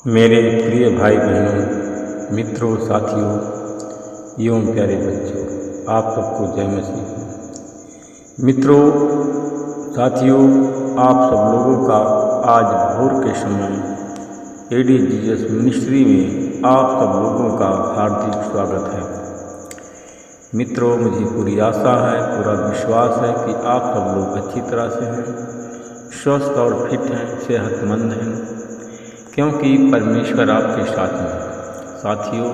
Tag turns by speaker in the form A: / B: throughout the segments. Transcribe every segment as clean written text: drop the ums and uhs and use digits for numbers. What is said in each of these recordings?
A: मेरे प्रिय भाई बहनों, मित्रों, साथियों एवं प्यारे बच्चों, आप सबको जय मसीह। मित्रों, साथियों, आप सब लोगों का आज भोर के समय एडी जीसस मिनिस्ट्री में आप सब लोगों का हार्दिक स्वागत है। मित्रों, मुझे पूरी आशा है, पूरा विश्वास है कि आप सब लोग अच्छी तरह से हैं, स्वस्थ और फिट हैं, सेहतमंद हैं, क्योंकि परमेश्वर आपके साथ में है। साथियों,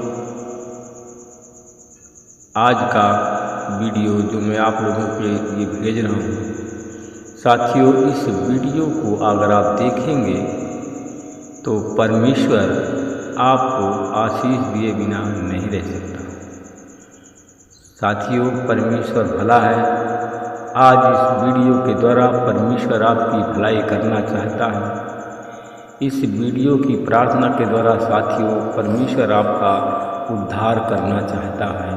A: आज का वीडियो जो मैं आप लोगों के लिए भेज रहा हूँ, साथियों, इस वीडियो को अगर आप देखेंगे तो परमेश्वर आपको आशीष दिए बिना नहीं रह सकता। साथियों, परमेश्वर भला है। आज इस वीडियो के द्वारा परमेश्वर आपकी भलाई करना चाहता है। इस वीडियो की प्रार्थना के द्वारा साथियों, परमेश्वर आपका उद्धार करना चाहता है।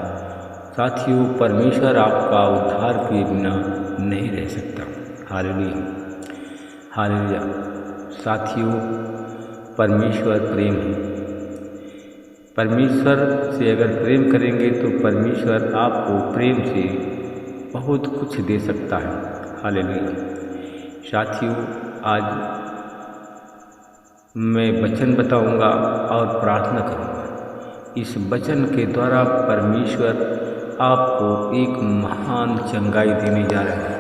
A: साथियों, परमेश्वर आपका उद्धार किए बिना नहीं रह सकता। Hallelujah, hallelujah. साथियों, परमेश्वर प्रेम है। परमेश्वर से अगर प्रेम करेंगे तो परमेश्वर आपको प्रेम से बहुत कुछ दे सकता है। हालेलुया। साथियों, आज मैं वचन बताऊंगा और प्रार्थना करूंगा। इस वचन के द्वारा परमेश्वर आपको एक महान चंगाई देने जा रहा है।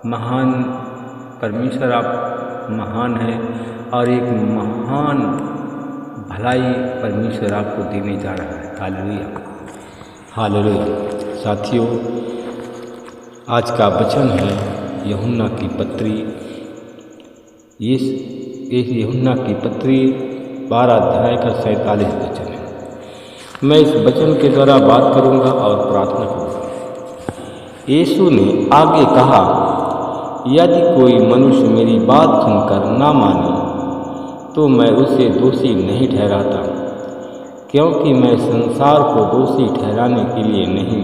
A: महान परमेश्वर आप महान है और एक महान भलाई परमेश्वर आपको देने जा रहा है। Hallelujah, hallelujah. साथियों, आज का वचन है यूहन्ना की पत्री। इस यूहन्ना की पत्री 12 अध्याय का 47 वचन है। मैं इस वचन के द्वारा बात करूंगा और प्रार्थना करूंगा। यीशु ने आगे कहा, यदि कोई मनुष्य मेरी बात सुनकर ना माने तो मैं उसे दोषी नहीं ठहराता, क्योंकि मैं संसार को दोषी ठहराने के लिए नहीं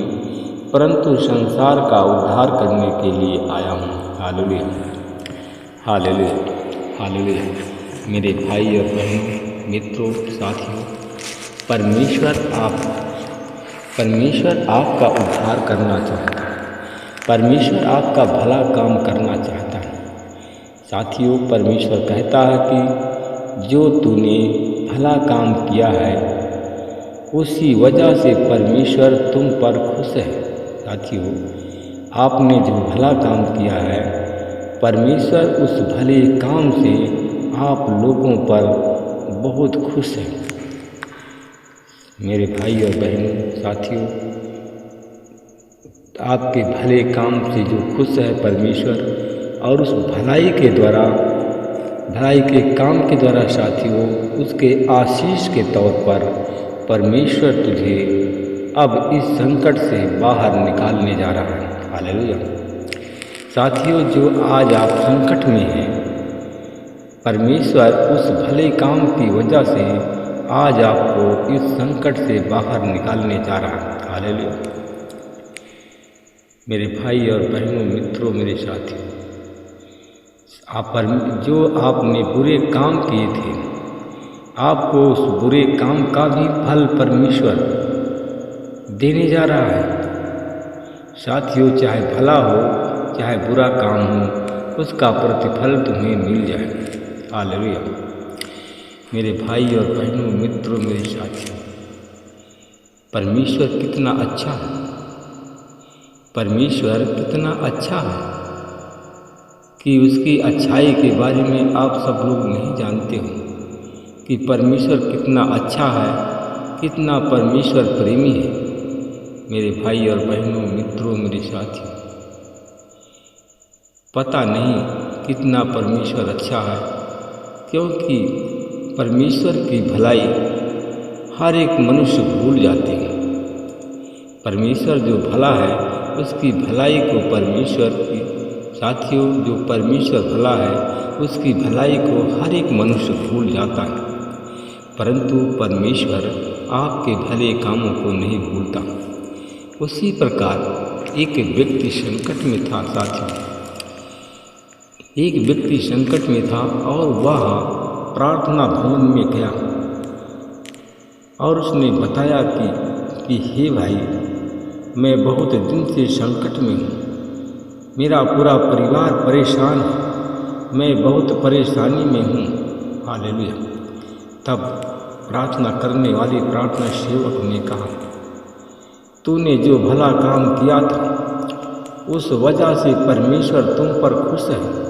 A: परंतु संसार का उद्धार करने के लिए आया हूँ। Hallelujah, hallelujah, hallelujah. मेरे भाई और बहनों, मित्रों, साथियों, परमेश्वर आपका उद्धार करना चाहता है। परमेश्वर आपका भला काम करना चाहता है। साथियों, परमेश्वर कहता है कि जो तूने भला काम किया है उसी वजह से परमेश्वर तुम पर खुश है। साथियों, आपने जो भला काम किया है, परमेश्वर उस भले काम से आप लोगों पर बहुत खुश है। मेरे भाई और बहनों, साथियों, आपके भले काम से जो खुश है परमेश्वर, और उस भलाई के काम के द्वारा साथियों, उसके आशीष के तौर पर परमेश्वर तुझे अब इस संकट से बाहर निकालने जा रहा है। हालेलुया। साथियों, जो आज आप संकट में हैं, परमेश्वर उस भले काम की वजह से आज आपको इस संकट से बाहर निकालने जा रहा है। हालेलुया। मेरे भाई और बहनों, मित्रों, मेरे साथियों, जो आपने बुरे काम किए थे, आपको उस बुरे काम का भी फल परमेश्वर देने जा रहा है। साथियों, चाहे भला हो चाहे बुरा काम हो, उसका प्रतिफल तुम्हें मिल जाए। हालेलुया। मेरे भाई और बहनों, मित्रों, मेरे साथियों, परमेश्वर कितना अच्छा है। परमेश्वर कितना अच्छा है कि उसकी अच्छाई के बारे में आप सब लोग नहीं जानते हो कि परमेश्वर कितना अच्छा है, कितना परमेश्वर प्रेमी है। मेरे भाई और बहनों, मित्रों, मेरे साथियों, पता नहीं कितना परमेश्वर अच्छा है, क्योंकि परमेश्वर की भलाई हर एक मनुष्य भूल जाते हैं। परमेश्वर जो भला है, उसकी भलाई को साथियों, जो परमेश्वर भला है, उसकी भलाई को हर एक मनुष्य भूल जाता है, परंतु परमेश्वर आपके भले कामों को नहीं भूलता। उसी प्रकार एक व्यक्ति संकट में था। साथियों, एक व्यक्ति संकट में था और वह प्रार्थना भवन में गया और उसने बताया कि हे भाई, मैं बहुत दिन से संकट में हूँ, मेरा पूरा परिवार परेशान है, मैं बहुत परेशानी में हूँ। हालेलुया। तब प्रार्थना करने वाली प्रार्थना सेवक ने कहा, तूने जो भला काम किया था उस वजह से परमेश्वर तुम पर खुश है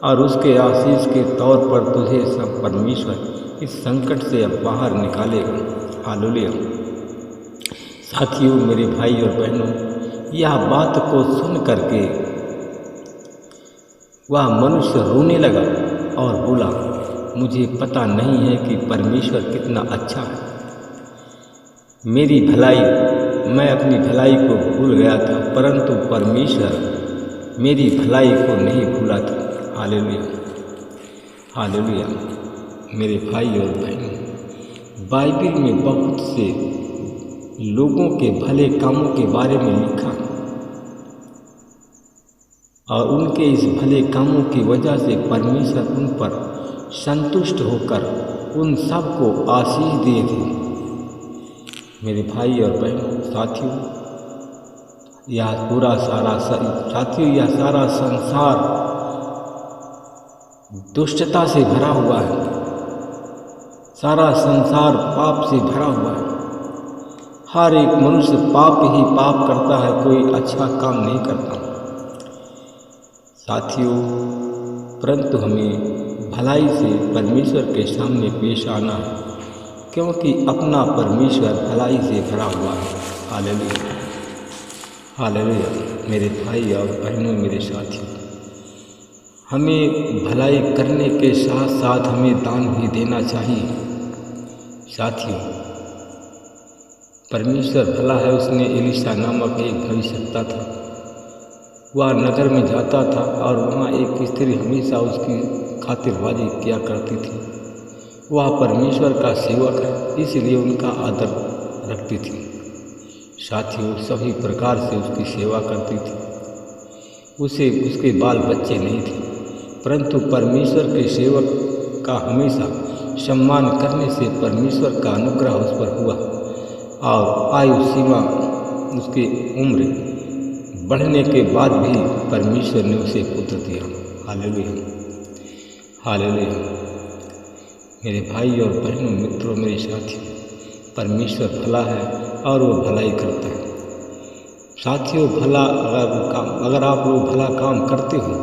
A: और उसके आशीष के तौर पर तुझे सब परमेश्वर इस संकट से अब बाहर निकालेगा। हालेलुया। साथियों, मेरे भाई और बहनों, यह बात को सुन करके वह मनुष्य रोने लगा और बोला, मुझे पता नहीं है कि परमेश्वर कितना अच्छा है। मेरी भलाई, मैं अपनी भलाई को भूल गया था, परंतु परमेश्वर मेरी भलाई को नहीं भूला था। Hallelujah, hallelujah. मेरे भाई और बहनों, बाइबल में बहुत से लोगों के भले कामों के बारे में लिखा और उनके इस भले कामों की वजह से परमेश्वर उन पर संतुष्ट होकर उन सबको आशीष दिए थे। मेरे भाई और बहनों, साथियों, यह सारा संसार दुष्टता से भरा हुआ है, सारा संसार पाप से भरा हुआ है। हर एक मनुष्य पाप ही पाप करता है, कोई अच्छा काम नहीं करता। साथियों, परंतु हमें भलाई से परमेश्वर के सामने पेश आना है, क्योंकि अपना परमेश्वर भलाई से भरा हुआ है। Hallelujah, hallelujah. मेरे भाई और बहनों, मेरे साथियों, हमें भलाई करने के साथ साथ हमें दान भी देना चाहिए। साथियों, परमेश्वर भला है। उसने एलीशा नामक एक भविष्यवक्ता था, वह नगर में जाता था और वहाँ एक स्त्री हमेशा उसकी खातिरबाजी किया करती थी। वह परमेश्वर का सेवक है, इसलिए उनका आदर रखती थी। साथियों, सभी प्रकार से उसकी सेवा करती थी। उसके बाल बच्चे नहीं थे, परंतु परमेश्वर के सेवक का हमेशा सम्मान करने से परमेश्वर का अनुग्रह उस पर हुआ और आयु सीमा, उसकी उम्र बढ़ने के बाद भी परमेश्वर ने उसे पुत्र दिया। Hallelujah, hallelujah. मेरे भाई और बहनों, मित्रों, मेरे साथियों, परमेश्वर भला है और वो भलाई करता है। साथियों, अगर आप लोग भला काम करते हो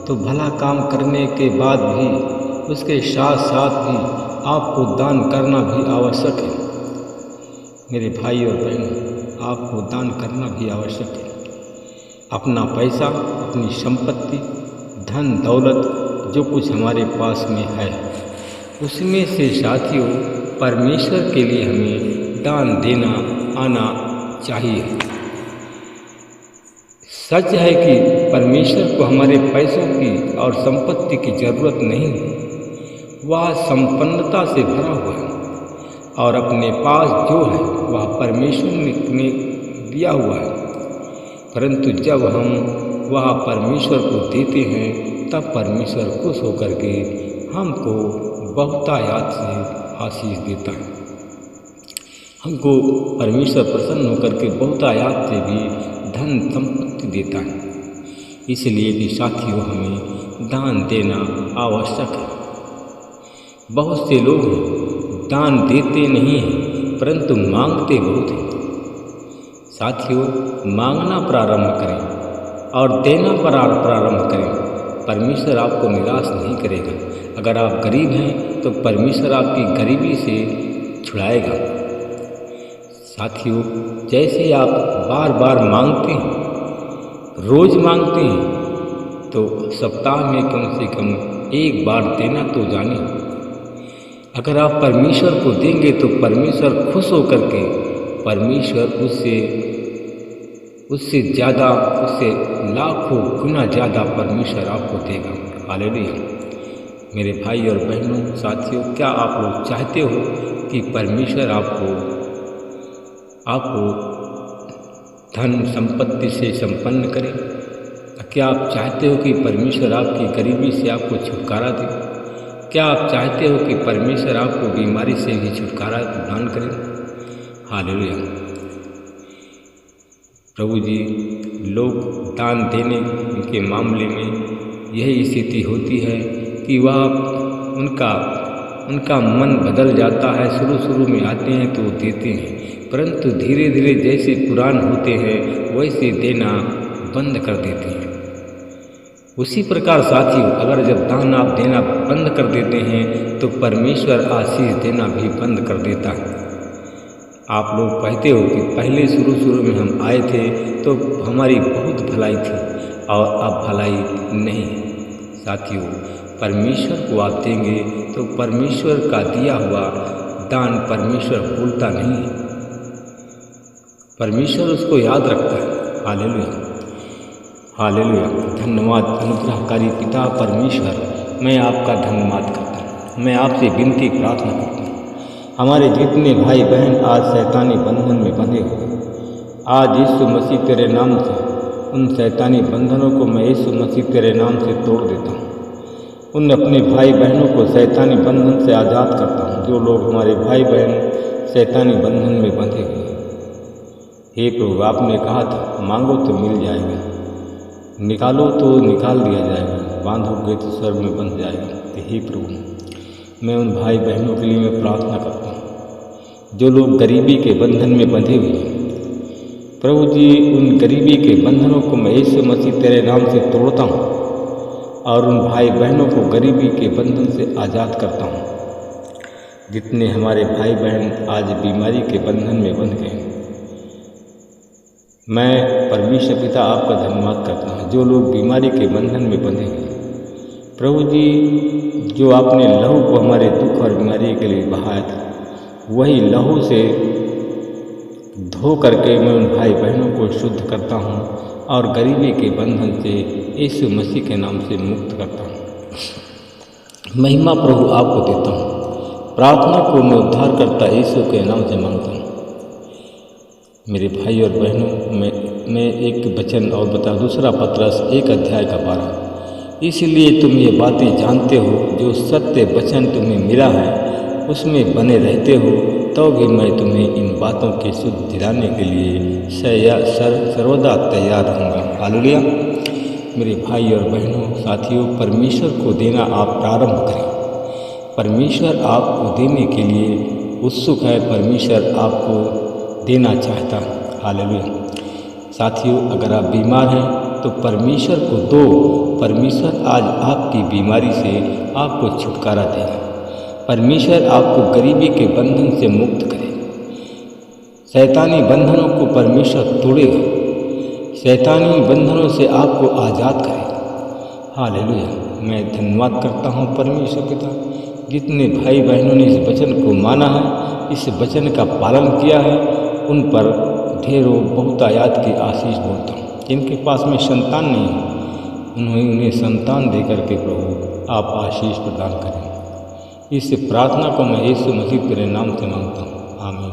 A: तो भला काम करने के बाद भी उसके साथ साथ भी आपको दान करना भी आवश्यक है। मेरे भाई और बहनों, आपको दान करना भी आवश्यक है। अपना पैसा, अपनी संपत्ति, धन दौलत, जो कुछ हमारे पास में है, उसमें से साथियों परमेश्वर के लिए हमें दान देना आना चाहिए। सच है कि परमेश्वर को हमारे पैसों की और संपत्ति की जरूरत नहीं है, वह संपन्नता से भरा हुआ है और अपने पास जो है वह परमेश्वर ने दिया हुआ है। परंतु जब हम वह परमेश्वर को देते हैं तब परमेश्वर खुश होकर के हमको बहुतायत से आशीष देता है। हमको परमेश्वर प्रसन्न होकर के बहुतायत से भी धन संपत्ति देता है। इसलिए कि साथियों, हमें दान देना आवश्यक है। बहुत से लोग दान देते नहीं हैं, परंतु मांगते बहुत हैं। साथियों, मांगना प्रारंभ करें और देना प्रारंभ करें। परमेश्वर आपको निराश नहीं करेगा। अगर आप गरीब हैं तो परमेश्वर आपकी गरीबी से छुड़ाएगा। साथियों, जैसे आप बार बार मांगते हैं, रोज मांगते हैं, तो सप्ताह में कम से कम एक बार देना तो जाने। अगर आप परमेश्वर को देंगे तो परमेश्वर खुश होकर के परमेश्वर उससे ज़्यादा, उससे लाखों गुना ज़्यादा परमेश्वर आपको देगा। हालेलुया। मेरे भाई और बहनों, साथियों, क्या आप लोग चाहते हो कि परमेश्वर आपको धन संपत्ति से संपन्न करे? क्या आप चाहते हो कि परमेश्वर आपकी गरीबी से आपको छुटकारा दे? क्या आप चाहते हो कि परमेश्वर आपको बीमारी से भी छुटकारा प्रदान करे? हालेलुया। प्रभु जी, लोग दान देने के मामले में यही स्थिति होती है कि वह उनका मन बदल जाता है। शुरू में आते हैं तो देते हैं, परंतु धीरे धीरे जैसे पुरान होते हैं वैसे देना बंद कर देते हैं। उसी प्रकार साथियों, अगर जब दान आप देना बंद कर देते हैं तो परमेश्वर आशीष देना भी बंद कर देता है। आप लोग कहते हो कि पहले शुरू में हम आए थे तो हमारी बहुत भलाई थी और अब भलाई नहीं। साथियों, परमेश्वर को आप देंगे तो परमेश्वर का दिया हुआ दान परमेश्वर भूलता नहीं है, परमेश्वर उसको याद रखता है। Hallelujah, hallelujah. धन्यवाद अनुग्रहकारी पिता परमेश्वर, मैं आपका धन्यवाद करता हूँ। मैं आपसे विनती प्रार्थना करता हूँ, हमारे जितने भाई बहन आज शैतानी बंधन में बंधे हुए, आज यीशु मसीह तेरे नाम से उन शैतानी बंधनों को मैं यीशु मसीह तेरे नाम से तोड़ देता हूँ। उन अपने भाई बहनों को शैतानी बंधन से आज़ाद करता हूँ। जो लोग हमारे भाई बहन शैतानी बंधन में बंधे हुए, हे प्रभु, आपने कहा था मांगो तो मिल जाएगा, निकालो तो निकाल दिया जाएगा, बांधोगे तो स्वर्ग में बंध जाएगा। तो हे प्रभु, मैं उन भाई बहनों के लिए मैं प्रार्थना करता हूँ जो लोग गरीबी के बंधन में बंधे हुए हैं। प्रभु जी, उन गरीबी के बंधनों को मैं यीशु मसीह तेरे नाम से तोड़ता हूँ और उन भाई बहनों को गरीबी के बंधन से आज़ाद करता हूँ। जितने हमारे भाई बहन आज बीमारी के बंधन में बंध गए, मैं परमेश्वर पिता आपका धन्यवाद करता हूँ। जो लोग बीमारी के बंधन में बंधे हुए, प्रभु जी, जो आपने लहू को हमारे दुख और बीमारी के लिए बहाया था, वही लहू से धो करके मैं उन भाई बहनों को शुद्ध करता हूँ और गरीबी के बंधन से यीशु मसीह के नाम से मुक्त करता हूँ। महिमा प्रभु आपको देता हूँ। प्रार्थना को मैं उद्धारकर्ता यीशु के नाम से मांगता हूँ। मेरे भाई और बहनों, मैं एक वचन और बता, दूसरा पत्रस 1:12। इसलिए तुम ये बातें जानते हो, जो सत्य वचन तुम्हें मिला है उसमें बने रहते हो, तो भी मैं तुम्हें इन बातों की सुध दिलाने के लिए सर्वदा तैयार रहूँगा। हालेलुया। मेरे भाई और बहनों, साथियों, परमेश्वर को देना आप प्रारंभ करें। परमेश्वर आपको देने के लिए उत्सुक है, परमेश्वर आपको देना चाहता है। हालेलुया। साथियों, अगर आप बीमार हैं तो परमेश्वर को दो। परमेश्वर आज आपकी बीमारी से आपको छुटकारा देगा। परमेश्वर आपको गरीबी के बंधन से मुक्त करेगा। शैतानी बंधनों को परमेश्वर तोड़ेगा। शैतानी बंधनों से आपको आज़ाद करेगा। हालेलुया। मैं धन्यवाद करता हूँ परमेश्वर पिता, जितने भाई बहनों ने इस वचन को माना है, इस वचन का पालन किया है, उन पर ढेरों बहुतायत की आशीष बोलता हूँ। जिनके पास में संतान नहीं है, उन्हें संतान दे करके प्रभु आप आशीष प्रदान करें। इस प्रार्थना को मैं यीशु मसीह तेरे नाम से मांगता हूँ। आमीन।